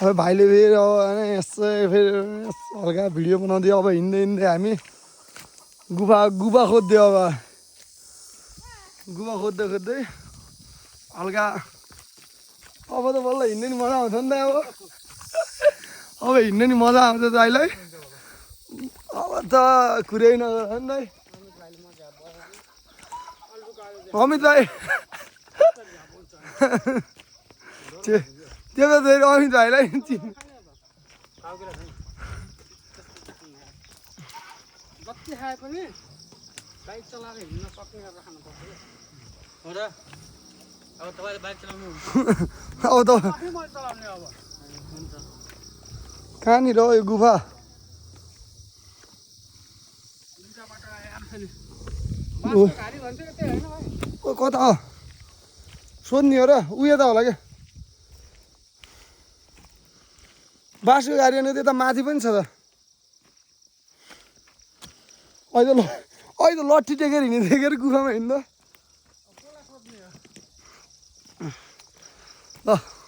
अब भाइले फेरि अब यसो फेरि हल्का भिडियो बनाउँदै अब हिँड्दै हिँड्दै हामी गुफा खोज्दै अब गुफा खोज्दै खोज्दै हल्का अब त बल्ल हिँड्नु नि मजा आउँछ नि त अब हिँड्नु नि मजा आउँछ दाइलाई अब त कुरै नगर नि दाइ अमित भाइ त्यो त फेरि अमित भाइलाई जति खाए पनि बाइक चलाएर हिँड्न सक्ने गरेर खानुपर्छ हो र अब तपाईँले बाइक चलाउनु अब त मैले चलाउने अब हुन्छ कहाँनिर हो यो गुफा घारी भन्छ कि त्यही होइन भाइ ओ कता हो सोध्ने हो र उयो त होला क्या बाँसको गाडी अनि त्यता माथि पनि छ त अहिले त लट्ठी टेकेर हिँड्दै के अरे गुफामा हिँड्दा ल